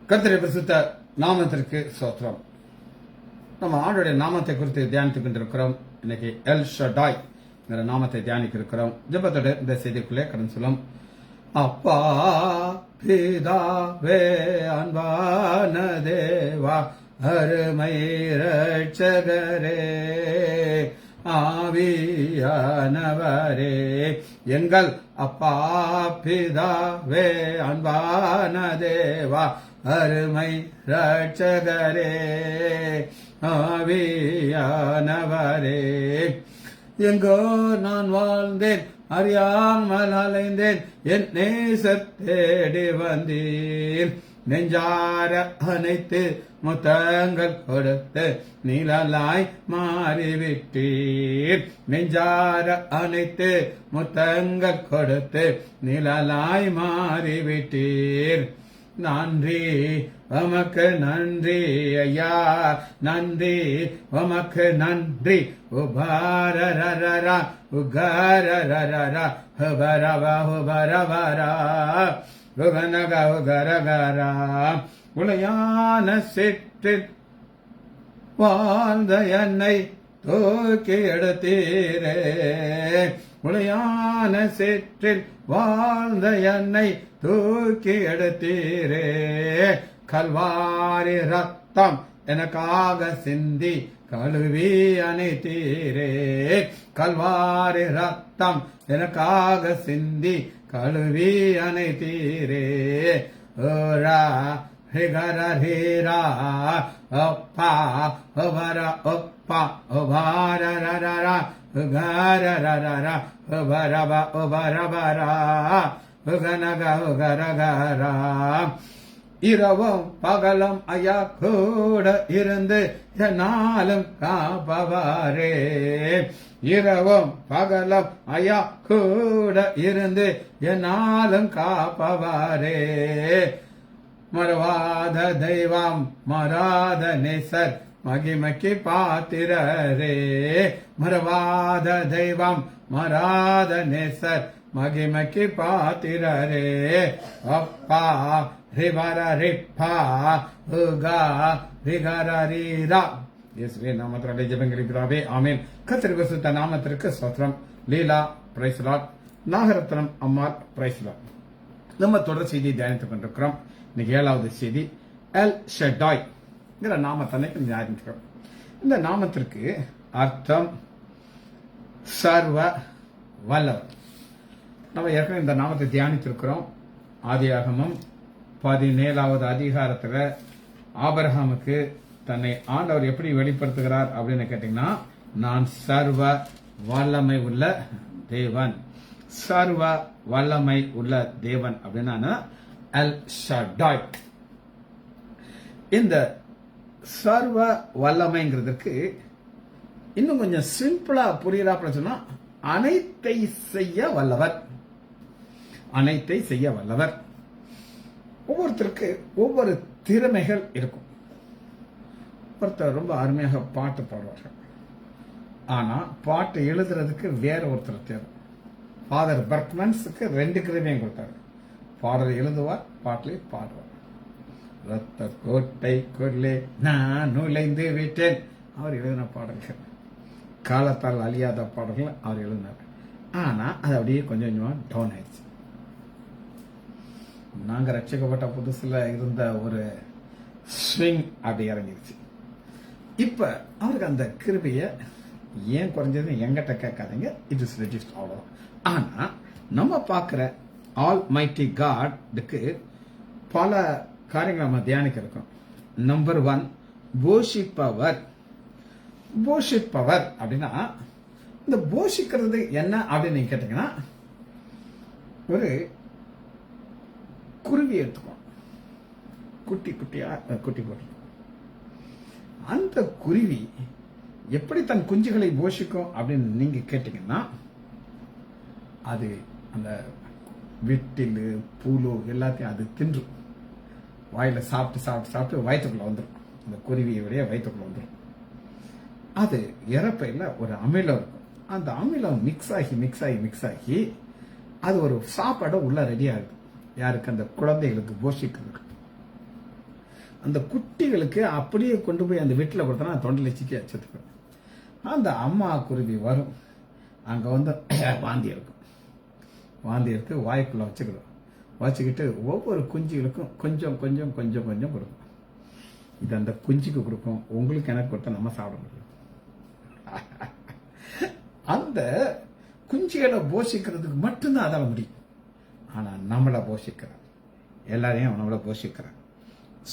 கர்த்தருடைய பரிசுத்த நாமத்திற்கு ஸ்தோத்திரம். நம்ம ஆண்டோடைய நாமத்தை குறித்து தியானித்துக் கொண்டிருக்கிறோம். இன்னைக்கு எல் ஷடாய் நாமத்தை தியானிக்க இருக்கிறோம். ஜெபத்தோட இந்த செய்திக்குள்ளே கடன் சொல்லும். அப்பா பிதாவே அன்பான தேவா அருமை ரட்சகரே ஆவியானவரே, எங்கள் அப்பா பிதாவே அன்பான தேவா அருமை ரட்சகரே ஆவியானவரே, எங்கோ நான் வாழ்ந்தேன் அறியாமல் அலைந்தேன், என் நேசர் தேடி வந்தீர், நெஞ்சார அனைத்து முத்தங்கள் கொடுத்து நிழலாய் மாறிவிட்டீர், நெஞ்சார அனைத்து முத்தங்கள் கொடுத்து நிழலாய் மாறிவிட்டீர். நன்றி உமக்கு நன்றி ஐயா, நன்றி உமக்கு நன்றி. உபாரரரரா உகரரரரா உபரவா உபரவரா உகனக உகரகரா, உளையான சிற்றில் வாழ்ந்த என்னை தூக்கி எடுத்தீரே, உளையான சிற்றில் வாழ்ந்த என்னை தூக்கி எடுத்தீரே, கல்வாரி ரத்தம் எனக்காக சிந்தி கழுவி அணைத்தீரே, கல்வாரி ரத்தம் எனக்காக சிந்தி கழுவி அணைத்தீரே. ஓரா ஹிகர ஹீரா ஒப்பா ஒபர ஒப்பா ஒபாரரரரா உகரரரரா உபரப உபரபரா உகனக உகரகரா, இரவும் பகலும் ஐயா கூட இருந்து என்னாலும் காப்பவாரே, இரவும் பகலும் ஐயா கூட இருந்து என்னாலும் காப்பவாரே. மறவாத தெய்வம் மறாத நேசர் மகிமைக்கு பாத்திரரே, மறவாத தெய்வம் மறாத நேசர் மகிமைக்கு பாத்திரரே. அப்பா ரிவர ரிப்பா உகா ரிகரீரா, இயேசுவே நாமத்தினாலே ஜெபங்களிக்கிறாவே ஆமென். கர்த்தருடைய பரிசுத்த நாமத்திற்கு ஸ்தோத்திரம். லீலா பிரைஸ் லார்ட், நாகரத்னம் அம்மாள் பிரைஸ் லார்ட். நம்ம தொடர் செய்தியை தியானித்துக் கொண்டிருக்கிறோம். இன்னைக்கு 7வது செய்தி எல் ஷடாய் நாமத்தை தியானிக்கிறோம். இந்த நாமத்திற்கு அர்த்தம் சர்வ வல்லவர். நம்ம ஏற்கனவே இந்த நாமத்தை தியானித்திருக்கிறோம். ஆதியாகமம் 17வது அதிகாரத்துல ஆபிரகாமுக்கு தன்னை ஆண்டவர் எப்படி வெளிப்படுத்துகிறார் அப்படின்னு கேட்டீங்கன்னா, நான் சர்வ வல்லமை உள்ள தேவன், சர்வ வல்லமை உள்ள தேவன் அப்படின்னா எல் ஷடாய். இந்த சர்வ வல்லமைங்கிறதுக்கு இன்னும் கொஞ்சம் சிம்பிளா புரியுறாப்புல சொன்னா, அனைத்தை செய்ய வல்லவர், அனைத்தை செய்ய வல்லவர். ஒவ்வொருத்தருக்கு ஒவ்வொரு திறமைகள் இருக்கும். ஒருத்தர் ரொம்ப அருமையாக பாட்டு பாடுவார்கள், ஆனா பாட்டு எழுதுறதுக்கு வேற ஒருத்தர் தேவை. ஃபாதர் பர்க்மன்ஸுக்கு 2 கிருமையும் கொடுத்தாரு. பாடல் எழுதுவார், பாட்டிலே பாடுவார். ரத்த கோட்டைக்குள்ளே நான் நுழைந்து விட்டேன், அவர் எழுதின பாடல்கள். காலத்தால் அழியாத பாடல்கள் அவர் எழுதினார். ஆனா அது அப்படியே கொஞ்சம் கொஞ்சமா டவுன் ஆயிடுச்சு. நாங்க ரட்சிக்கப்பட்ட புதுசுல இருந்த ஒரு ஸ்விங் அப்படி இறங்கிருச்சு. இப்ப அவருக்கு அந்த கிருபைய ஏன் குறைஞ்சது எங்கிட்ட கேட்காதீங்க, இட் இஸ் ரெஜிஸ்ட் அவ்வளவுதான். ஆனா நம்ம பார்க்கிற ஆல் மைட்டி காட்க்கு பல காரியங்கள் நம்ம தியானிக்க இருக்கோம். Number 1 worship power. worship power அப்படின்னா, இந்த போஷிக்கிறது என்ன அப்படின்னு நீங்க கேட்டீங்கன்னா, ஒரு குருவி எடுத்துக்கோம், குட்டி குட்டியா குட்டி போட்டு, அந்த குருவி எப்படி தன் குஞ்சுகளை போஷிக்கும் அப்படின்னு நீங்க கேட்டீங்கன்னா, அது அந்த விட்டில் பூலு எல்லாத்தையும் அது தின்று வாயில சாப்பிட்டு சாப்பிட்டு சாப்பிட்டு வயிற்றுக்குள்ள வந்துடும். அந்த குருவியுடைய வயிற்றுக்குள்ள வந்துடும். அது இறப்பையில் ஒரு அமிலம் இருக்கும். அந்த அமிலம் மிக்ஸ் ஆகி அது ஒரு சாப்பாடு உள்ள ரெடி ஆகுது. யாருக்கு? அந்த குழந்தைகளுக்கு போஷிக்கிறதுக்கு. அந்த குட்டிகளுக்கு அப்படியே கொண்டு போய் அந்த வீட்டில் கொடுத்தனா தொண்டில் சிக்கி செத்துக்கும். அந்த அம்மா குருவி வரும், அங்கே வந்து வாந்தி இருக்கும், வாந்தி எடுத்து வாய்க்குள்ள வச்சுக்கிட்டு ஒவ்வொரு குஞ்சுகளுக்கும் கொஞ்சம் கொஞ்சம் கொஞ்சம் கொஞ்சம் கொடுக்கும். இது அந்த குஞ்சுக்கு கொடுக்கும், உங்களுக்கு எனக்கு கொடுத்தா நம்ம சாப்பிட முடியும். அந்த குஞ்சுகளை போஷிக்கிறதுக்கு மட்டும்தான் அதால முடியும். ஆனா நம்மளை போஷிக்கிறான், எல்லாரையும் நம்மளை போஷிக்கிறான்.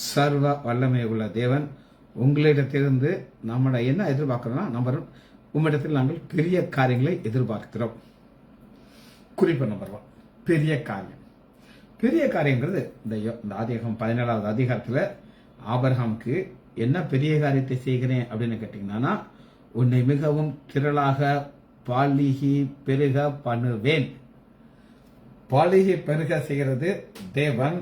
சர்வ வல்லமை உள்ள தேவன் உங்களிடத்திலிருந்து நம்மளை என்ன எதிர்பார்க்கிறோம்னா, நம்பர் உம்மிடத்தில் நாங்கள் பெரிய காரியங்களை எதிர்பார்க்கிறோம். குறிப்பு நம்பர் 1, பெரிய காரியம். பெரிய காரியங்கிறது இந்த ஆதியாகமம் 17வது அதிகாரத்தில் ஆபிரகாமுக்கு என்ன பெரிய காரியத்தை செய்கிறேன் அப்படின்னு கேட்டீங்கன்னா, உன்னை மிகவும் திரளாக பாலிகி பெருக பண்ணுவேன். பாலிகி பெருக செய்கிறது தேவன்,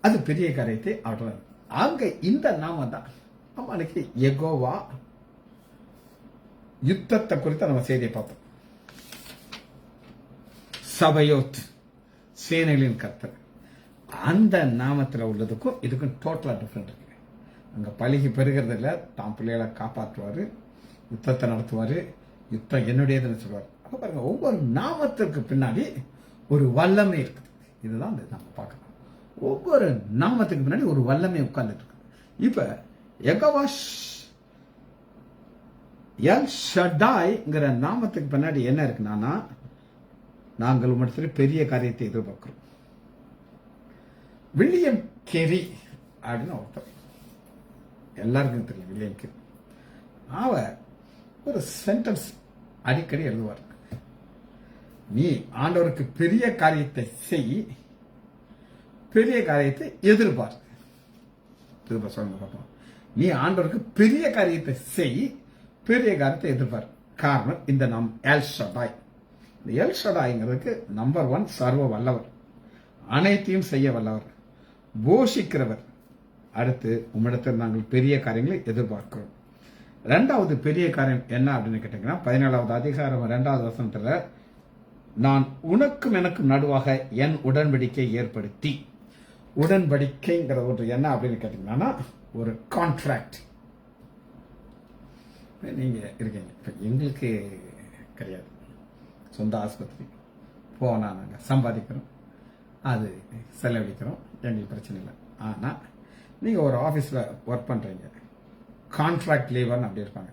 அது பெரிய காரியத்தை அவர். அங்க இந்த நாம தான் அவனுக்கு யெகோவா. யுத்தத்தை குறித்து நம்ம செய்தியை பார்த்தோம். சபயோத், சேனைகளின் கர்த்தர். அந்த நாமத்தில் உள்ளதுக்கும் இதுக்கும் டோட்டலா டிஃபரெண்ட் இருக்கு. அங்க பழகி பெறுகிறது இல்லை, தான் பிள்ளைகளை காப்பாற்றுவாரு, யுத்தத்தை நடத்துவாரு, யுத்தம் என்னுடையதுன்னு சொல்லுவார். அப்ப பாருங்க, ஒவ்வொரு நாமத்திற்கு பின்னாடி ஒரு வல்லமை இருக்குது. இதுதான் நம்ம பார்க்கலாம். ஒவ்வொரு நாமத்துக்கு பின்னாடி ஒரு வல்லமை உட்கார்ந்துட்டு இருக்கு. இப்ப யெகோவா எல் ஷடாய்ங்கிற நாமத்துக்கு பின்னாடி என்ன இருக்குன்னா, நாங்கள் உம்மிடத்தில் பெரிய காரியத்தை எதிர்பார்க்கிறோம். வில்லியம் கேரி அப்படின்னு ஒருத்தர், எல்லாருக்கும் தெரியும் வில்லியம் கேரி. அவர் ஒரு சென்டென்ஸ் அடிக்கடி எழுதுவார். நீ ஆண்டவருக்கு பெரிய காரியத்தை செய், பெரிய காரியத்தை எதிர்பார். திரும்ப சொல்லுங்க பார்ப்போம். நீ ஆண்டவருக்கு பெரிய காரியத்தை செய், பெரிய காரியத்தை எதிர்பார். காரணம் இந்த நாம் எல் ஷடாய். இந்த எல் ஷடாய்ங்கிறதுக்கு நம்பர் 1 சர்வ வல்லவர், அனைத்தையும் செய்ய வல்லவர், போஷிக்கிறவர். அடுத்து உம்மிடத்தில் நாங்கள் பெரிய காரியங்களை எதிர்பார்க்கிறோம். 2வது பெரிய காரியம் என்ன அப்படின்னு கேட்டீங்கன்னா, 17வது அதிகாரம் 2வது வசனத்துல, நான் உனக்கும் எனக்கும் நடுவாக என் உடன்படிக்கை ஏற்படுத்தி. உடன்படிக்கைங்கிற ஒன்று என்ன அப்படின்னு கேட்டீங்கன்னா, ஒரு கான்ட்ராக்ட். நீங்க இருக்கீங்க, இப்ப எங்களுக்கு கிடையாது சொந்த ஆஸ்பத்திரி, போனா நாங்க சம்பாதிக்கிறோம், அது செலவழிக்கிறோம், எங்களுக்கு பிரச்சனை இல்லை. ஆனா நீங்க ஒரு ஆபீஸ்ல ஒர்க் பண்றீங்க, கான்ட்ராக்ட் லேபர்னு அப்படி இருப்பாங்க.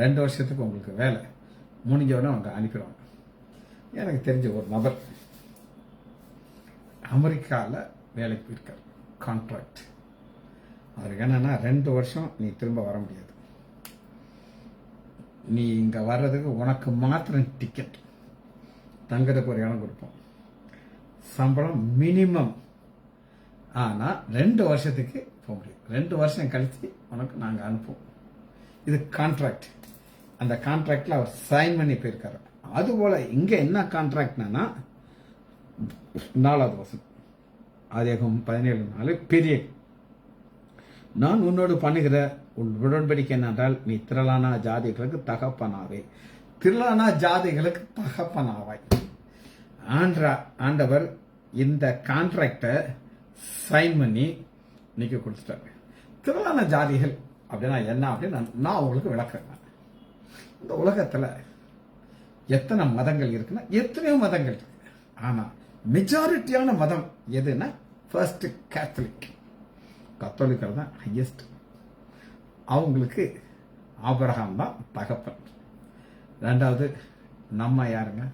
2 வருஷத்துக்கு உங்களுக்கு வேலை முடிஞ்சவொடனே அவங்க அனுப்பிடுவாங்க. எனக்கு தெரிஞ்ச ஒரு நபர் அமெரிக்காவில் வேலைக்கு போயிருக்கார், கான்ட்ராக்ட். அவருக்கு என்னன்னா, 2 வருஷம் நீ திரும்ப வர முடியாது, நீ இங்க வர்றதுக்கு உனக்கு மாத்திரம் டிக்கெட், தங்கறதுக்கு ஒரு இடம் கொடுப்போம், சம்பளம் மினிமம். ஆனா 2 வருஷத்துக்கு போக முடியும், 2 வருஷம் கழிச்சு உனக்கு நாங்க அனுப்புவோம். இது கான்ட்ராக்ட். அந்த கான்ட்ராக்ட்ல அவர் சைன் பண்ணி போயிருக்காரு. அதுபோல இங்க என்ன கான்ட்ராக்ட்னா, 4வது வசனம் ஆதியாகமம் 17:4, பெரிய நான் உன்னோடு பண்ணுகிற உன் உடன்படிக்கை என்னென்றால், நீ திரளான ஜாதிகளுக்கு தகப்பனாவே. திரளான ஜாதிகளுக்கு தகப்பனாவாய். ஆண்டவர் இந்த கான்ட்ராக்டை சைன் பண்ணி நீக்க கொடுத்துட்டாரு. திரளான ஜாதிகள் அப்படின்னா என்ன அப்படின்னு நான் உங்களுக்கு விளக்குறேன். இந்த உலகத்துல எத்தனை மதங்கள் இருக்குன்னா, எத்தனையோ மதங்கள் இருக்கு. ஆனா மெஜாரிட்டியான மதம் எதுன்னா, ஃபர்ஸ்ட் கேத்தலிக், கத்தோலிக்கர் தான் ஹையஸ்ட். அவங்களுக்கு ஆபிரகாம் தான் தகப்பன். 2வது நம்ம யாருங்க,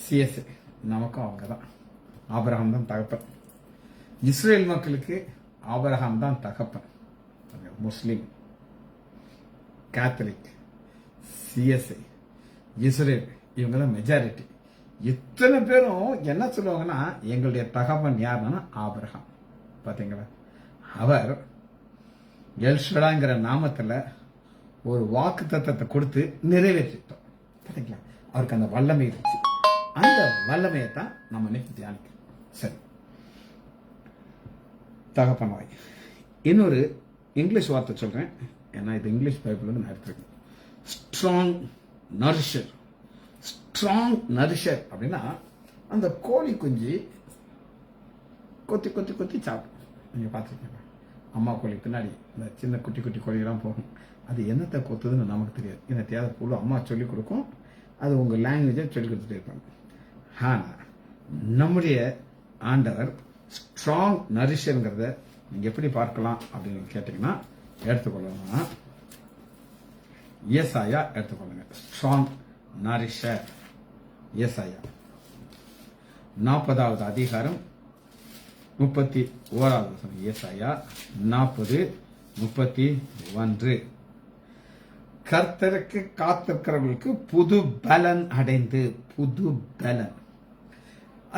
சிஎஸ்ஐ, நமக்கும் அவங்க தான், ஆபிரகாம் தான் தகப்பன். இஸ்ரேல் மக்களுக்கு ஆபிரகாம் தான் தகப்பன். முஸ்லிம், கேத்தலிக், சிஎஸ்ஐ, இஸ்ரேல், இவங்க தான் மெஜாரிட்டி. இத்தனை பேரும் என்ன சொல்லுவாங்கன்னா, எங்களுடைய தகப்பன் யாருன்னா ஆபிரகாம். பாத்தீங்களா, அவர் எல்ஷடாங்கிற நாமத்துல ஒரு வாக்கு தத்தத்தை கொடுத்து நிறைவேற்றிட்டோம். பாத்தீங்களா, அவருக்கு அந்த வல்லமை இருந்துச்சு. அந்த வல்லமையை தான் நம்ம இன்னைக்கு தியானிக்கிறோம். சரி, தகப்பனாய். இன்னொரு இங்கிலீஷ் வார்த்தை சொல்றேன், ஏன்னா இது இங்கிலீஷ் பைபிள் நான் எடுத்துருக்கேன். ஸ்ட்ராங் நரிஷர். ஸ்ட்ராங் நரிஷர் அப்படின்னா, அந்த கோழி குஞ்சு கொத்தி கொத்தி கொத்தி சாப்பிடும். நீங்க பார்த்துருக்கீங்க, அம்மா கோழி பின்னாடி இந்த சின்ன குட்டி குட்டி கோழிலாம் போகும். அது என்னத்தை கொத்துதுன்னு நமக்கு தெரியாது. இந்த தேவை புழு அம்மா சொல்லிக் கொடுக்கும். அது உங்கள் லாங்குவேஜை சொல்லிக் கொடுத்துட்டே இருப்பாங்க. ஆனால் நம்முடைய ஆண்டவர் ஸ்ட்ராங் நரிஷருங்கிறத நீங்கள் எப்படி பார்க்கலாம் அப்படின்னு கேட்டிங்கன்னா எடுத்துக்கொள்ளணும்னா ஏசாயா எடுத்துக்கொள்ளுங்க. ஸ்ட்ராங் நரிஷர் ஏசாயா 40வது அதிகாரம் 31வது வசனம். ஏசாயா 40:31. கர்த்தருக்கு காத்திருக்கிறவர்களுக்கு புது பலன் அடைந்து, புது பலன்.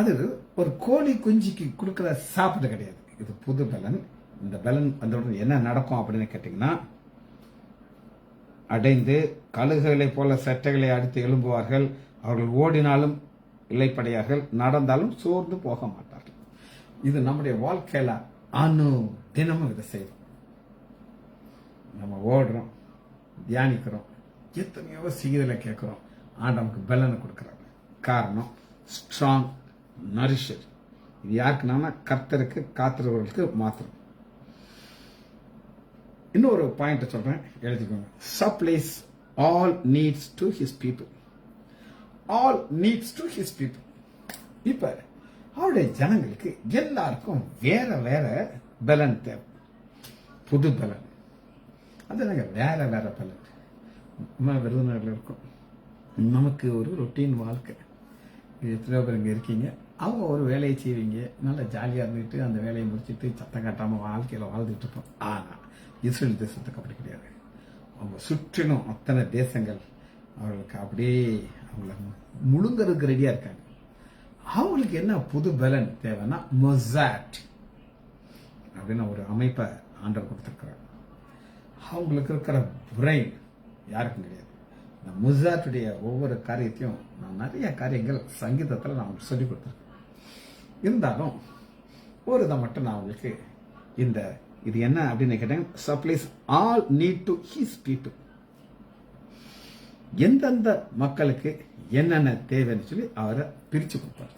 அது ஒரு கோழி குஞ்சிக்கு கொடுக்கிற சாப்பிட கிடையாது. இது புது பலன். இந்த பலன் வந்தவுடன் என்ன நடக்கும் அப்படின்னு கேட்டீங்கன்னா, அடைந்து கழுகுகளைப் போல சட்டைகளை அடித்து எழும்புவார்கள். அவர்கள் ஓடினாலும் இலைப்படையார்கள், நடந்தாலும் சோர்ந்து போக மாட்டார்கள். இது நம்முடைய வாழ்க்கையில தினமும் இதை செய்வோம். நம்ம ஓடுறோம், தியானிக்கிறோம், எத்தனையோ செய்திகளை கேட்கிறோம். ஆண்டவனுக்கு பலனை கொடுக்கிறாங்க. காரணம் ஸ்ட்ராங் நரிஷர். இது யாருக்குன்னா கர்த்தருக்கு காத்திருக்கிறவர்களுக்கு மாத்திரம். இன்னொரு பாயிண்ட் சொல்றேன், எழுதிக்கோங்க. Supplies all needs to his people. All needs to his people. இப்ப அவருடைய ஜனங்களுக்கு எல்லாருக்கும் வேற வேற பலன் தேவை. புது பலன். அது வேற வேற பலன். நம்ம விருதுநகர்ல இருக்கும். நமக்கு ஒரு ரொட்டீன் வாழ்க்கை. எத்தனையோ பேர் இங்கே இருக்கீங்க. அவங்க ஒரு வேலையை செய்வீங்க, நல்லா ஜாலியாக இருந்துட்டு அந்த வேலையை முடிச்சுட்டு சத்தம் காட்டாமல் வாழ்க்கையில் வாழ்ந்துட்டு இருப்போம். ஆனால் இஸ்ரேல் தேசத்துக்கு அப்படி கிடையாது. அவங்க சுற்றிலும் அத்தனை தேசங்கள் அவர்களுக்கு அப்படியே அவங்கள முழுங்கிறதுக்கு ரெடியாக இருக்காங்க. அவங்களுக்கு என்ன புது பலன் தேவைன்னா மொசாட் அப்படின்னு ஒரு அமைப்பை ஆண்டவர் கொடுத்துருக்கிறார். அவங்களுக்கு இருக்கிற பிரெயின் யாருக்கும் கிடையாது. இந்த மொசாட்டுடைய ஒவ்வொரு காரியத்தையும் நான் நிறைய காரியங்கள் சங்கீதத்தில் நான் அவங்களுக்கு சொல்லிக் கொடுத்துருக்கேன். இருந்தாலும் ஒரு இதை மட்டும் நான் அவங்களுக்கு இது என்ன அப்படின்னு கேட்டேன். Supplies all need to his people. எந்தெந்த மக்களுக்கு என்னென்ன தேவைன்னு சொல்லி அவரை பிரிச்சு கொடுப்பார்.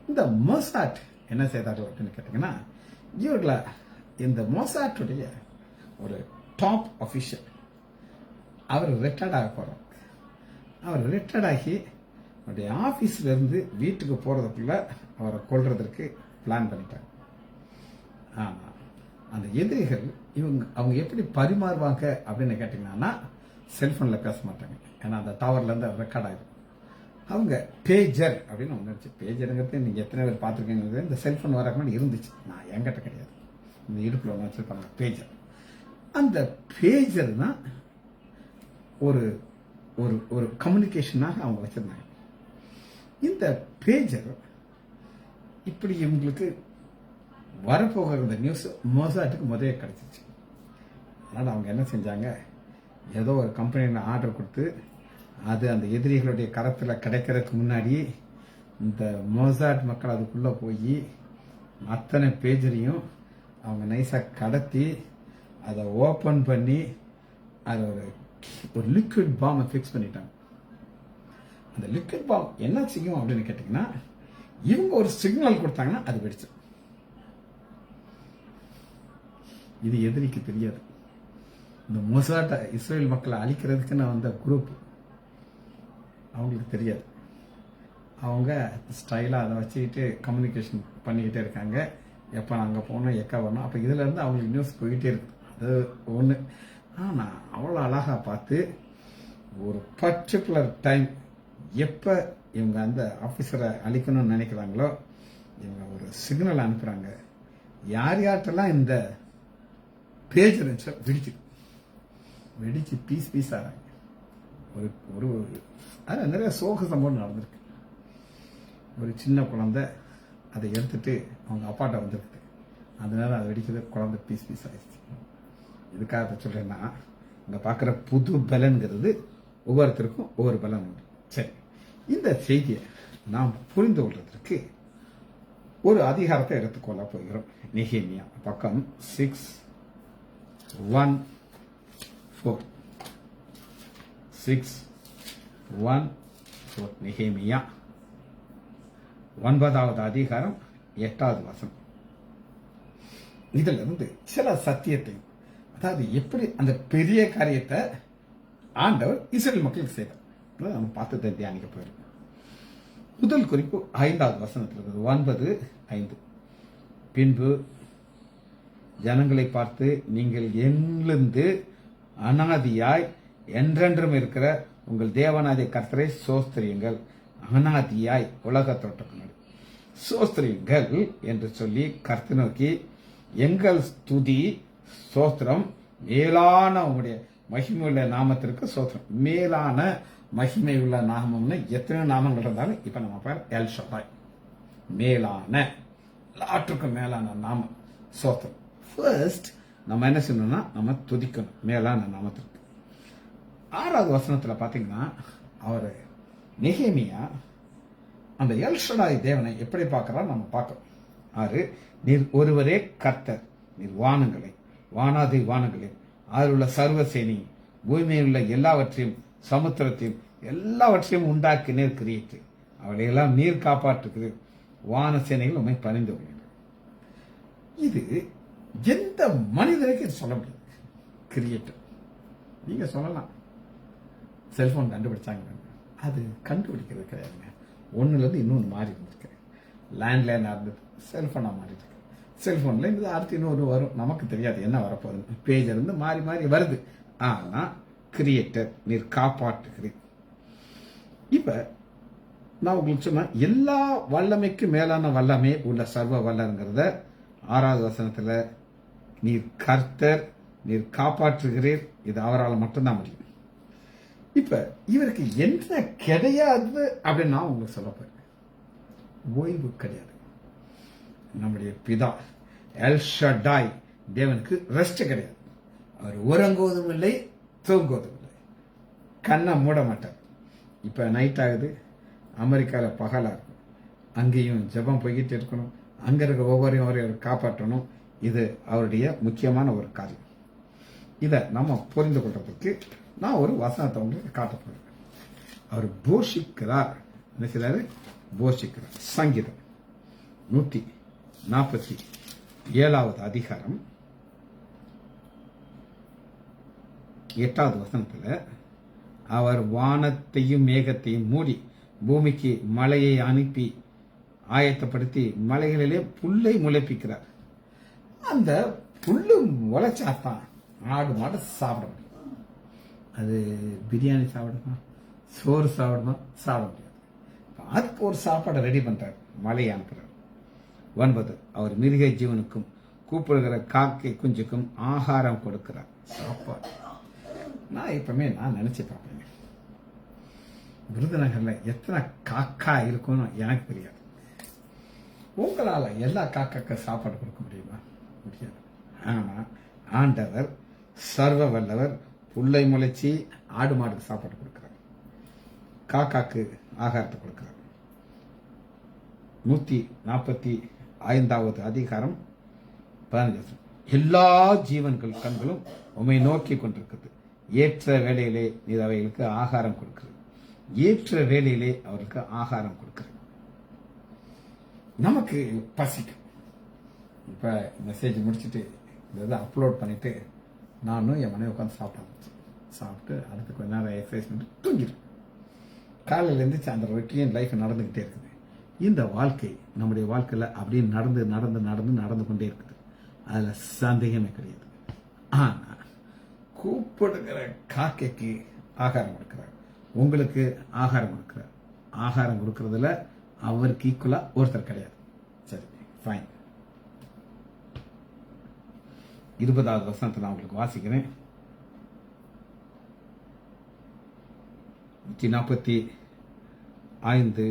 இந்த மொசாட் என்ன செய்தார் அப்படின்னு கேட்டீங்கன்னா, இவர்களை இந்த மொசாட்டுடைய ஒரு டாப் அஃபிஷியல் அவர் ரிட்டையர்ட் ஆக போறார். அவர் ரிட்டையர்ட் ஆகி அவருடைய ஆபீஸ்ல இருந்து வீட்டுக்கு போறதுக்குள்ள அவரை கொல்றதற்கு பிளான் பண்ணிட்டாங்க. ஆனா அந்த எதிரிகள் அவங்க எப்படி பரிமாறுவாங்க அப்படின்னு கேட்டீங்கன்னா, செல்போன்ல பேச மாட்டாங்க. ஏன்னா அந்த டவர்ல இருந்து ரெக்கார்ட் ஆயிடும். அவங்க பேஜர் அப்படின்னு ஒன்று இருந்துச்சு. பேஜருங்கிறது நீங்க எத்தனை பேர் பார்த்துருக்கீங்க. இந்த செல்போன் வரக்கு இருந்துச்சு, நான் என்கிட்ட கிடையாது. இந்த இடுப்புல ஒன்று வச்சிருப்பாங்க பேஜர். அந்த பேஜர் தான் ஒரு ஒரு ஒரு கம்யூனிகேஷனாக அவங்க வச்சிருந்தாங்க. இந்த பேஜர் இப்படி இவங்களுக்கு வரப்போகிற நியூஸ் மொசாட்டுக்கு முதலே கிடைச்சிச்சு. அதனால் அவங்க என்ன செஞ்சாங்க, ஏதோ ஒரு கம்பெனியில் ஆர்டர் கொடுத்து அது அந்த எதிரிகளுடைய கரத்தில் கிடைக்கிறதுக்கு முன்னாடி இந்த மொசாட் மக்கள் அதுக்குள்ளே போய் அத்தனை பேஜரையும் அவங்க நைஸாக கடத்தி அதை ஓப்பன் பண்ணி அதை ஒரு லிக்விட் பாம்பை ஃபிக்ஸ் பண்ணிட்டாங்க. அந்த லிக்விட் பாம் என்ன செய்யும் அப்படின்னு கேட்டிங்கன்னா, இவங்க ஒரு சிக்னல் கொடுத்தாங்கன்னா அது வெடிச்சு. இது எதிரிக்கு தெரியாது. இந்த மொசாட்டை இஸ்ரேல் மக்களை அழிக்கிறதுக்குன்னு வந்த குரூப் அவங்களுக்கு தெரியாது. அவங்க ஸ்டைலாக அதை வச்சுக்கிட்டு கம்யூனிகேஷன் பண்ணிக்கிட்டே இருக்காங்க. எப்போ அங்கே போனோம், எக்கா வரணும். அப்போ இதுல இருந்து அவங்களுக்கு நியூஸ் போயிட்டே இருக்கு. அது ஒன்று. ஆனால் அவ்வளோ அழகாக பார்த்து ஒரு பர்டிகுலர் டைம் எப்போ இவங்க அந்த ஆஃபீஸரை அழிக்கணும்னு நினைக்கிறாங்களோ இவங்க ஒரு சிக்னல் அனுப்புகிறாங்க. யார் யார்கிட்டலாம் இந்த பேஜ் இருந்துச்சோ வெடிச்சு பீஸ் பீஸ் ஆகிறாங்க. ஒரு அதில் நிறைய சோக சம்பவம் நடந்திருக்கு. ஒரு சின்ன குழந்தை அதை எடுத்துட்டு அவங்க அப்பாட்ட வந்துருக்கு. அதனால அதை வெடிக்கிறது, குழந்தை பீஸ் பீஸ் ஆயிடுச்சு. இதுக்காக சொல்றேன்னா, இங்க பார்க்குற புது பலன்கிறது ஒவ்வொருத்தருக்கும் ஒவ்வொரு பலன் உண்டு. சரி, இந்த செய்தியை நாம் புரிந்து கொள்வதற்கு ஒரு அதிகாரத்தை எடுத்துக்கொள்ள போகிறோம். நெகேமியா பக்கம் 6:1-4 நெகேமியா 9வது அதிகாரம் 8வது வசனம். இதுல இருந்து சில சத்தியத்தையும், அதாவது எப்படி அந்த பெரிய காரியத்தை ஆண்டவர் இஸ்ரேல் மக்களுக்கு செய்தார் நம்ம பார்த்து தியானிக்க போயிருக்கோம். முதல் குறிப்பு 5வது வசனத்தில் இருக்குது, 9:5. பின்பு ஜனங்களை பார்த்து, நீங்கள் எழுந்து அனாதியாய் என்றென்றும் இருக்கிற உங்கள் தேவனாகிய கர்த்தரை சோஸ்திரியுங்கள். அனாதியாய் உலக தோற்றத்தினர் சோஸ்திரியுங்கள் என்று சொல்லி கர்த்தர் நோக்கி, எங்கள் ஸ்துதி சோஸ்திரம் மேலான உங்களுடைய மகிமையுள்ள நாமத்திற்கு சோஸ்திரம். மேலான மகிமை உள்ள நாமம்னு எத்தனை நாமங்கள் இருந்தாலும் இப்ப நம்ம பேர் எல் ஷடாய். மேலான, எல்லாற்றுக்கும் மேலான நாமம் சோஸ்திரம். ஃபர்ஸ்ட் நம்ம என்ன செய்யணும்னா நம்ம துதிக்கணும் மேலான நாமத்திற்கு. 6வது வசனத்துல பாத்தீங்கன்னா அவர் நெகேமியா அந்த எல் ஷடாய் தேவனை எப்படி பார்க்கிறார் நம்ம பார்க்கணும். 6, நீர் ஒருவரே கர்த்தர், நீர் வானங்களை வானாதி வானங்களை அதில் உள்ள சர்வசேனி பூமியில் உள்ள எல்லாவற்றையும் சமுத்திரத்தையும் எல்லாவற்றையும் உண்டாக்கினீர், கிரியேட்டு அவளையெல்லாம் நீர் காப்பாற்றுகிறீர், வான சேனைகள் உண்மை பணிந்து உள்ளது. இது எந்த மனிதனுக்கு இது சொல்ல முடியாது. கிரியேட்டர் நீங்க சொல்லலாம், செல்போன் கண்டுபிடிச்சாங்க, அது கண்டுபிடிக்கிறது கிடையாதுங்க. ஒன்னுல இருந்து இன்னொன்று மாறி இருந்திருக்கு. லேண்ட்லைனா இருந்தது செல்போனா மாறி இருக்கு. செல்போன்ல இருந்து அடுத்து இன்னொரு வரும், நமக்கு தெரியாது என்ன வரப்போகுது. பேஜ் இருந்து மாறி மாறி வருது. ஆனா கிரியேட்டர், நீர் காப்பாற்றுகிறீர். இப்ப நான் உங்களுக்கு சொன்ன எல்லா வல்லமைக்கு மேலான வல்லமே உள்ள சர்வ வல்லங்கிறத 6வது வசனத்துல நீர் கர்த்தர், நீர் காப்பாற்றுகிறீர், இது அவரால் மட்டும்தான் முடியும். இப்ப இவருக்கு என்ன கிடையாது அப்படின்னு நான் உங்களுக்கு சொல்ல போறேன். ஓய்வு கிடையாது. நம்முடைய பிதா எல் ஷடாய் தேவனுக்கு ரெஸ்ட் கிடையாது. அவர் உறங்குவதும் இல்லை, தூங்குவதும் இல்லை, கண்ணை மூட மாட்டார். இப்ப நைட் ஆகுது, அமெரிக்காவில் பகலா இருக்கும், அங்கேயும் ஜெபம் போய்கிட்டு இருக்கணும், அங்க இருக்க ஒவ்வொருவரையும் காப்பாற்றணும். இது அவருடைய முக்கியமான ஒரு காரியம். இதை நம்ம புரிந்து கொள்றதுக்கு நான் ஒரு வசனத்தை உங்களுக்கு காட்ட போறேன். அவர் போஷிக்கிறார், என்ன செய்றாரு? போஷிக்கிறார். சங்கீதம் 147வது அதிகாரம் 8வது வசனத்துல, அவர் வானத்தையும் மேகத்தையும் மூடி பூமிக்கு மழையை அனுப்பி ஆயத்தப்படுத்தி மலைகளிலே புல்லை முளைப்பிக்கிறார். அந்த புல்லு முளைச்சாத்தான் ஆடு மாடு சாப்பிட முடியும். அது பிரியாணி சாப்பிடுமா, சோறு சாப்பிடுமா, சாப்பிட முடியாது. அதுக்கு ஒரு சாப்பாடை ரெடி பண்றார், மழையை அனுப்புறார். 9, அவர் மிருக ஜீவனுக்கும் கூப்பிடுகிற காக்கை குஞ்சுக்கும் ஆகாரம் கொடுக்கிறார். சாப்பாடு நான் எப்பவுமே நினைச்சு பார்ப்பேங்க, விருதுநகர்ல எத்தனை காக்கா இருக்கும்னு எனக்கு தெரியாது. உங்களால எல்லா காக்காக்கு சாப்பாடு கொடுக்க முடியுமா? முடியாது. ஆனா ஆண்டவர் சர்வ வல்லவர் புல்லை முளைச்சி ஆடு மாடுக்கு சாப்பாடு கொடுக்கிறார், காக்காக்கு ஆகாரத்தை கொடுக்கிறார். 145வது அதிகாரம் 15, எல்லா ஜீவன்கள் கண்களும் உம்மை நோக்கி கொண்டிருக்கிறது, ஏற்ற வேளையிலே நீர் அவைகளுக்கு ஆகாரம் கொடுக்கிறது. ஏற்ற வேளையிலே அவருக்கு ஆகாரம் கொடுக்கிறது. நமக்கு பசிக்கும். இப்ப மெசேஜ் முடிச்சுட்டு இதை அப்லோட் பண்ணிட்டு நானும் என் மனைவி உட்காந்து சாப்பிட்டு அடுத்து கொஞ்ச நேரம் எக்ஸசைஸ் பண்ணிட்டு தூங்கிடும். காலையில இருந்து அந்த ரொட்டீன் லைஃப் நடந்துகிட்டே இருக்குது. இந்த வாழ்க்கை நம்முடைய வாழ்க்கையில அப்படியே நடந்து நடந்து நடந்து நடந்து கொண்டே இருக்குது. அதுல சந்தேகமே கிடையாது. ஆனா கூப்பிடுகிற காக்கைக்கு ஆகாரம் கொடுக்கிறார், உங்களுக்கு ஆகாரம் கொடுக்கிறார். ஆகாரம் கொடுக்கறதுல அவருக்கு ஈக்குவலா ஒருத்தர் கிடையாது. சரி, ஃபைன். 20வது வசனத்தை நான் உங்களுக்கு வாசிக்கிறேன். 145,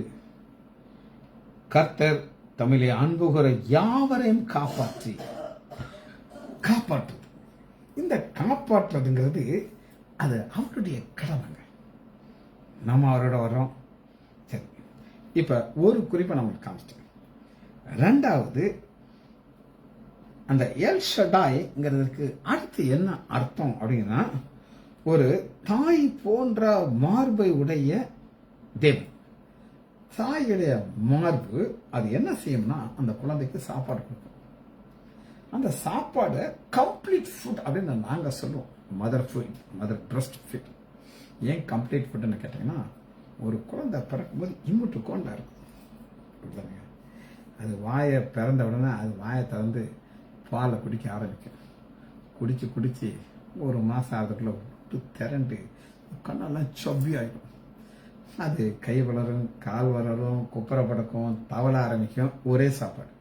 கர்த்தர் தமிழை அன்புகிற யாவரையும் காப்பாற்றுறது. இந்த காப்பாற்றுறதுங்கிறது அது அவருடைய கடமைங்க. நம்ம அவரோட வர்றோம். சரி, இப்ப ஒரு குறிப்பை நம்மளுக்கு காமிச்சிட்டேன். 2வது, அந்த எல் ஷடாய்ங்கிறதுக்கு அடுத்து என்ன அர்த்தம் அப்படின்னா, ஒரு தாய் போன்ற மார்பை உடைய தேவன். தாயுடைய மார்பு அது என்ன செய்யும்னா அந்த குழந்தைக்கு சாப்பாடு கொடுக்கும். அந்த சாப்பாடு கம்ப்ளீட் ஃபுட் அப்படின்னு நாங்க சொல்லுவோம். Mother food, mother breast food. ஏன் கம்ப்ளீட் ஃபுட்னு கேட்டீங்கன்னா, ஒரு குழந்தை பிறக்கும்போது இம்முட்டு கோண்டா இருக்கும். அது வாயை பிறந்த உடனே அது வாயை திறந்து பாலை குடிக்க ஆரம்பிக்கும். குடிச்சு ஒரு மாதம் ஆகிறதுக்குள்ள விட்டு திரண்டு கண்ணெல்லாம் சொவ்வி ஆகிடும். அது கை வளரும், கால் வளரும், குப்பரை படக்கும், தவள ஆரம்பிக்கும். ஒரே சாப்பாடு,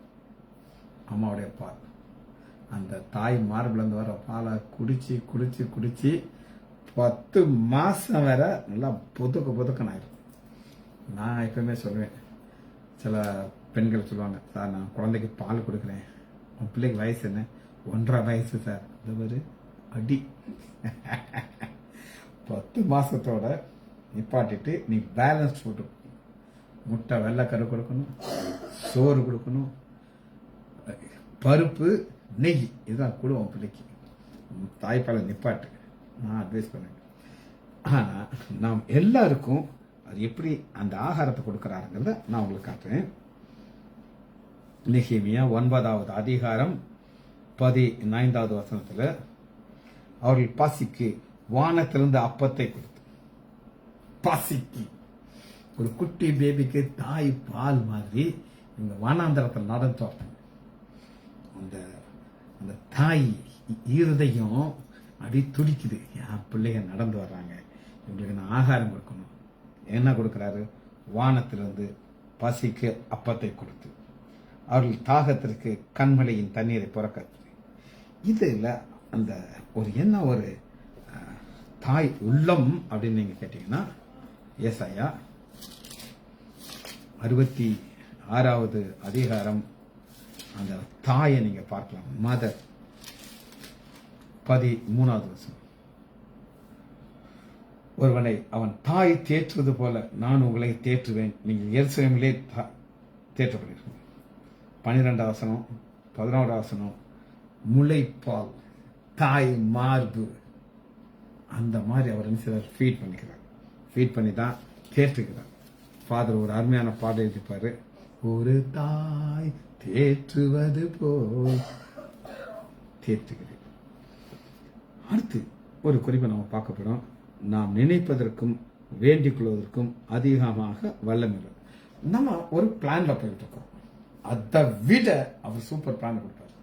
அம்மாவுடைய பால். அந்த தாய் மார்பிலேருந்து வர பாலை குடிச்சு 10 மாதம் வேற நல்லா பொதுக்குன்னு ஆயிடும். நான் எப்பவுமே சொல்லுவேன், சில பெண்கள் சொல்லுவாங்க, சார் நான் குழந்தைக்கு பால் கொடுக்குறேன், உன் பிள்ளைக்கு வயசு என்ன? 1.5 வயசு சார். இது ஒரு அடி. 10 மாசத்தோட நிப்பாட்டிட்டு நீ பேலன்ஸ் ஃபுட், முட்டை வெள்ளைக்கரு கொடுக்கணும், சோறு கொடுக்கணும், பருப்பு, நெய், இதுதான் கூட உன் பிள்ளைக்கு. தாய்ப்பாலை நிப்பாட்டு நான் அட்வைஸ் பண்ணுவேன். ஆனால் நாம் எல்லாருக்கும் அது எப்படி அந்த ஆகாரத்தை கொடுக்குறாருங்கிறத நான் உங்களுக்கு காட்டுறேன். நெகேமியா 9வது அதிகாரம் 15வது வசனத்தில், அவர்கள் பசிக்கு வானத்திலிருந்து அப்பத்தை கொடுத்து, பசிக்கு ஒரு குட்டி பேபிக்கு தாய் பால் மாதிரி இந்த வானாந்தரத்தில் நடந்து வரணும். அந்த தாய் இருதயம் அப்படி துடிக்குது, என் பிள்ளைங்க நடந்து வர்றாங்க, இவங்களுக்கு நான் ஆகாரம் கொடுக்கணும். என்ன கொடுக்கிறாரு? வானத்திலிருந்து பசிக்கு அப்பத்தை கொடுத்து, அவர்கள் தாகத்திற்கு கண்மலையின் தண்ணீரை புறக்கத்து. இதுல அந்த ஒரு என்ன ஒரு தாய் உள்ளம் அப்படின்னு நீங்க கேட்டீங்கன்னா, ஏசாயா 66வது அதிகாரம் அந்த தாயை நீங்க பார்க்கலாம். மதர் 13வது வசனம், ஒருவனை அவன் தாய் தேற்றுவது போல நான் உங்களை தேற்றுவேன், நீங்கள் எருசலேமிலே தேற்றப்படுவீர்கள். 12வது வசனம், 11வது வசனம், முளைப்பால், தாய் மார்பு, அந்த மாதிரி அவர் சிலர் ஃபீட் பண்ணிக்கிறார். ஃபீட் பண்ணி தான் தேற்றுகிறார். ஃபாதர் ஒரு அருமையான பாடல் எழுதிப்பாரு, ஒரு தாய் தேற்றுவது போல் தேற்றுகிறேன். அடுத்து ஒரு குறிப்பை நம்ம பார்க்க போறோம். நாம் நினைப்பதற்கும் வேண்டிக் கொள்வதற்கும் அதிகமாக வல்லமில்லை. நம்ம ஒரு பிளான்ல போயிட்டு இருக்கோம், அதை விட அவர் சூப்பர் பிளான் கொடுப்பார்.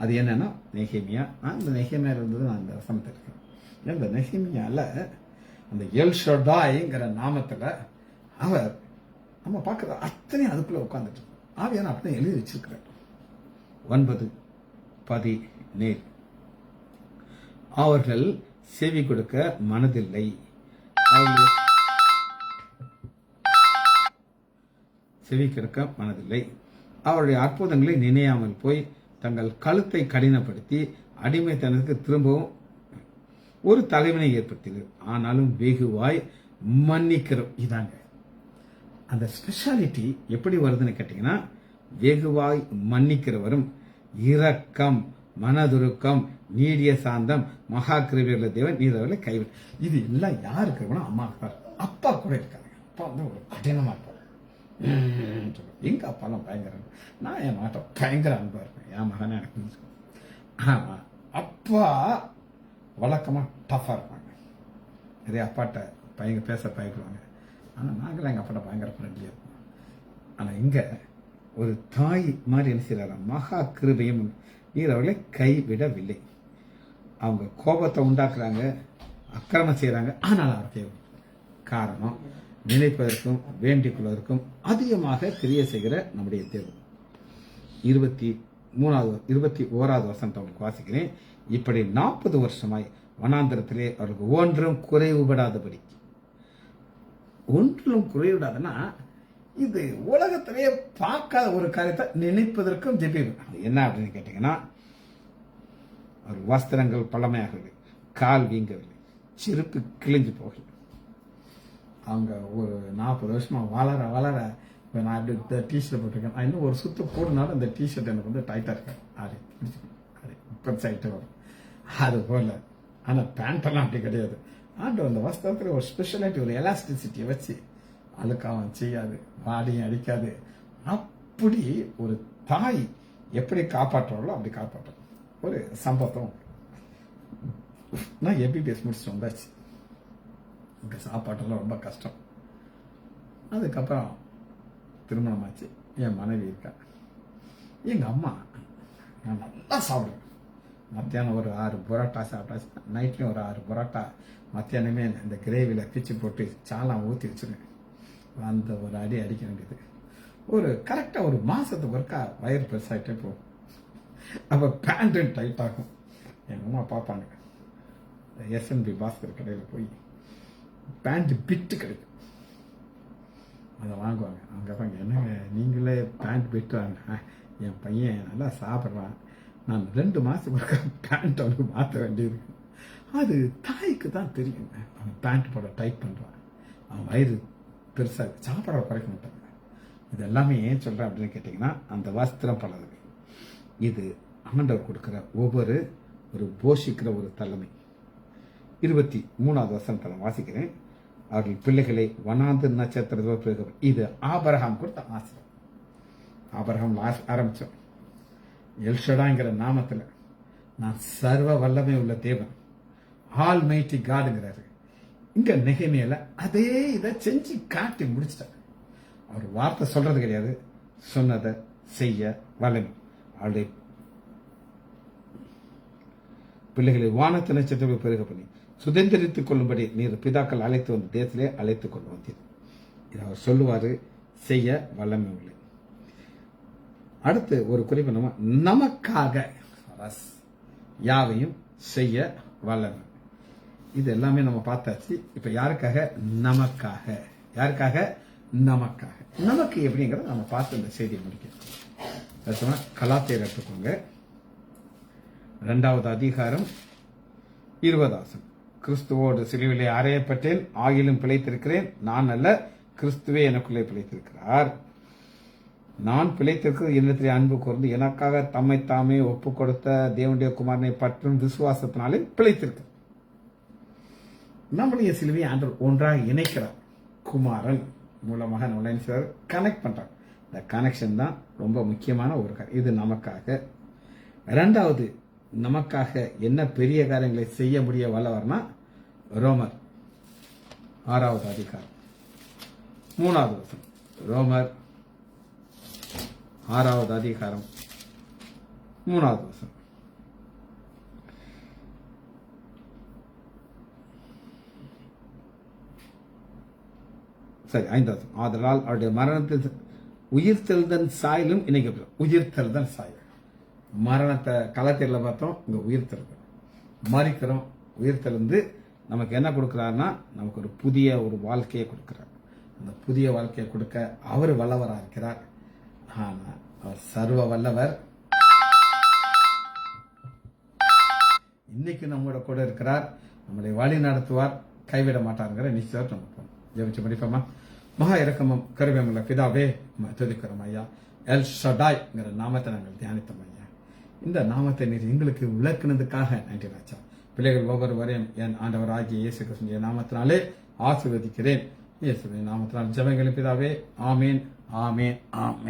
அது என்னன்னா நெகேமியா. அந்த நெகேமியால இருந்தது நான் இந்த வசனத்தை இருக்கேன். இந்த நெகேமியால அந்த எல் ஷடாய்ங்கிற நாமத்துல அவர் நம்ம பார்க்கிற அத்தனை அதுக்குள்ள உட்கார்ந்துட்டு ஆவியான அப்படியே எழுதி வச்சிருக்கிறார். 9:17, அவர்கள் செவி கொடுக்க மனதில்லை, அவர்கள் செவி கொடுக்க மனதில்லை, அவருடைய அற்புதங்களை நினையாமல் போய் தங்கள் கழுத்தை கடினப்படுத்தி அடிமைத்தனத்துக்கு திரும்பவும் ஒரு தலைவனை ஏற்படுத்தியது. ஆனாலும் வெகுவாய் மன்னிக்கிறோம். இதாங்க அந்த ஸ்பெஷாலிட்டி. எப்படி வருதுன்னு கேட்டீங்கன்னா, வெகுவாய் மன்னிக்கிறவரும் இரக்கம், மனதுருக்கம், நீடிய சாந்தம், மகா கிருபையுள்ள தேவன் நீரவர்களை கைவிட. இது எல்லாம் யாருக்கு இருக்குன்னா அம்மாவுக்கு தான். அப்பா கூட இருக்காங்க. அப்பா வந்து ஒரு கடினமா இருப்பார். எங்க அப்பாலாம் பயங்கர, நான் என் மாட்ட பயங்கர அன்பா இருப்பேன். என் மகனே எனக்கு. ஆமா, அப்பா வழக்கமா டஃபா இருப்பாங்க. நிறைய அப்பாட்ட பயங்கர பேச பயப்படுவாங்க. ஆனா நாங்களும் எங்க அப்பாட்ட பயங்கர ஃப்ரெண்ட்லியா இருப்போம். ஆனா இங்க ஒரு தாய் மாதிரி என்ன செய்யறாரு? மகா கிருபையும் நீர் அவர்களை கைவிடவில்லை. அவங்க கோபத்தை உண்டாக்குறாங்க, அக்கிரமம் செய்யறாங்க, ஆனால் அவருக்கு காரணம் நினைப்பதற்கும் வேண்டிக் கொள்வதற்கும் அதிகமாக கிரியை செய்கிற நம்முடைய தேவன். 21வது வசனத்தை அவங்களுக்கு வாசிக்கிறேன். இப்படி 40 வருஷமாய் வனாந்திரத்திலே அவருக்கு ஒன்றும் குறைவுபடாதபடி. ஒன்றும் குறைவிடாதுன்னா, இது உலகத்திலேயே பார்க்காத ஒரு காரியத்தை நினைப்பதற்கும் ஜெபிப்பது. என்ன அப்படின்னு கேட்டீங்கன்னா, அவர் வஸ்திரங்கள் பழமையாகவில்லை, கால் வீங்கவில்லை, செருப்பு கிழிஞ்சு போகல. அவங்க ஒரு 40 வருஷமா வளர இப்போ நான் அப்படி டிஷர்ட் போட்டிருக்கேன். நான் இன்னும் ஒரு சுத்து போடுனாலும் அந்த டிஷர்ட் எனக்கு வந்து டைட்டா இருக்கேன். அது பிடிச்சிட்டு வரும். அது போல. ஆனா பேண்டெல்லாம் அப்படி கிடையாது. ஆண்டவர் அந்த வஸ்திரத்துல ஒரு ஸ்பெஷாலிட்டி, ஒரு எலாஸ்டிசிட்டியை வச்சு அழுக்காவும் செய்யாது, வாடியும் அடிக்காது. அப்படி ஒரு தாய் எப்படி காப்பாற்றுவாங்களோ அப்படி காப்பாற்றும். ஒரு சம்பவம். நான் எம்பிபிஎஸ் முடிச்சுட்டு வந்தாச்சு. இங்கே சாப்பாட்டெல்லாம் ரொம்ப கஷ்டம். அதுக்கப்புறம் திருமணமாச்சு. என் மனைவி இருக்கா. எங்கள் அம்மா நான் நல்லா சாப்பிடுவேன். மத்தியானம் ஒரு 6 பரோட்டா சாப்பிட்டாச்சு. நைட்லேயும் ஒரு 6 பரோட்டா. மத்தியானமே இந்த கிரேவியில் பிச்சு போட்டு சாலாம் ஊற்றி வச்சுருவேன். அந்த ஒரு அடி அடிக்க வேண்டியது. ஒரு கரெக்டாக ஒரு மாதத்துக்கு ஒருக்கா வயிறு பெருசாகிட்டே போகும். அப்போ பேண்ட்டும் டைட் ஆகும். எங்கள் அம்மா பார்ப்பாங்க. எஸ்என்பி பாஸ்கர் கடையில் போய் பேண்ட் பிட்டு கிடைக்கும், அதை வாங்குவாங்க. அவங்க கேட்பாங்க, என்னங்க நீங்களே பேண்ட் பிட்டு வாங்க, என் பையன் நல்லா சாப்பிட்றான், நான் 2 மாதத்துக்கு பேண்ட் அவனுக்கு மாற்ற வேண்டியது. அது தாய்க்கு தான் தெரியுங்க. அவன் பேண்ட் போட டைட் பண்ணுறான், அவன் வயிறு பெருசாக சாப்பிட குறைக்க மாட்டாங்க. இது எல்லாமே ஏன் சொல்கிறேன் அப்படின்னு கேட்டிங்கன்னா, அந்த வஸ்திரம் பலது. இது ஆண்டவர் கொடுக்குற ஒவ்வொரு ஒரு போஷிக்கிற ஒரு தலைமை. 23வது வசனத்தில் வாசிக்கிறேன். அவர்கள் பிள்ளைகளை வனாந்து நட்சத்திர. இது ஆபிரகாம் கொடுத்த ஆசிரம். ஆபிரகாம் ஆரம்பித்தோம். எல்ஷடாங்கிற நாமத்தில் நான் சர்வ வல்லமை உள்ள தேவன், ஆல் மைட்டி காடுங்கிறாரு. இங்க நெகேமியால அதே இதை செஞ்சு காட்டி முடிச்சிட்டாரு. அவர் வார்த்தை சொல்றது கிடையாது, சொன்னதை செய்ய வல்லமை. அவருடைய பிள்ளைகளை வானத்து நட்சத்திர பெருக பண்ணி சுதந்திரித்துக் கொள்ளும்படி நீர் பிதாக்கள் அழைத்து வந்த தேசத்திலே அழைத்துக் கொண்டு வந்தீர். இது அவர் சொல்லுவாரு, செய்ய வல்லமை இல்லை. அடுத்து ஒரு குறிப்பு, நமக்காக யாவையும் செய்ய வல்லமை. இது எல்லாமே நம்ம பார்த்தாச்சு. இப்ப யாருக்காக? நமக்காக. யாருக்காக? நமக்காக. நமக்கு எப்படிங்கிறத நம்ம பார்த்து இந்த செய்தியை முடிக்கிறோம். கலாத்தியர் எடுத்துக்கோங்க, 2வது அதிகாரம் 20வது வசனம். கிறிஸ்துவோடு சிலுவிலே அறையப்பட்டேன், ஆகிலும் பிழைத்திருக்கிறேன், நான் அல்ல, கிறிஸ்துவே எனக்குள்ளே பிழைத்திருக்கிறார். நான் பிழைத்திருக்கிறது என்னிடத்திலே அன்பு கூர்ந்து எனக்காக தம்மை தாமே ஒப்பு கொடுத்த தேவனுடைய குமாரனை பற்றும் விசுவாசத்தினாலே பிழைத்திருக்கிறார். நம்முடைய சிலுவையை ஆண்டவர் ஒன்றாக இணைக்கிறார். குமாரன் மூலமாக நம்ம கனெக்ட் பண்றார். இந்த கனெக்ஷன் தான் ரொம்ப முக்கியமான ஒரு காரியம். இது நமக்காக. 2வது, நமக்காக என்ன பெரிய காரியங்களை செய்ய முடிய வல்லவர்னா ரோமர் 6வது அதிகாரம் 3வது வசனம். ரோமர் 6வது அதிகாரம் 3வது வசனம். சரி, 5வது வசனம். ஆதலால் அவருடைய மரணத்தில் உயிர்த்தெழுதன் சாயலும் இணைக்கப்படும். உயிர்த்தெழுதன் சாயல், மரணத்தை களத்தில் பார்த்தோம், இங்க உயிர்த்தெழுதல். மறிக்கிறோம், உயிர்த்தெழுந்து நமக்கு என்ன கொடுக்கிறாருன்னா, நமக்கு ஒரு புதிய ஒரு வாழ்க்கையை கொடுக்கிறார். அந்த புதிய வாழ்க்கையை கொடுக்க அவர் வல்லவராக இருக்கிறார். ஆனா அவர் சர்வ வல்லவர். இன்னைக்கு நம்மோட கூட இருக்கிறார், நம்மளை வழி நடத்துவார், கைவிட மாட்டாருங்கிற நிச்சயம் நம்ம போகணும். ஜெபிச்சு படிப்போமா? மகா இரக்கமும் கருவேமுள்ள பிதாவே துதிக்கிறோம் ஐயா. எல் ஷடாய்ங்கிற நாமத்தை நாங்கள் தியானித்தோம் ஐயா. இந்த நாமத்தை நீர் எங்களுக்கு விளக்குனதுக்காக நன்றி ராஜா. பிள்ளைகள் ஒவ்வொருவரையும் என் ஆண்டவர் ஆகிய இயேசு கிறிஸ்துவின் நாமத்தினாலே ஆசீர்வதிக்கிறேன். இயேசுவின் நாமத்தினால் ஜெபங்கள் பிதாவே. ஆமேன், ஆமேன், ஆமேன்.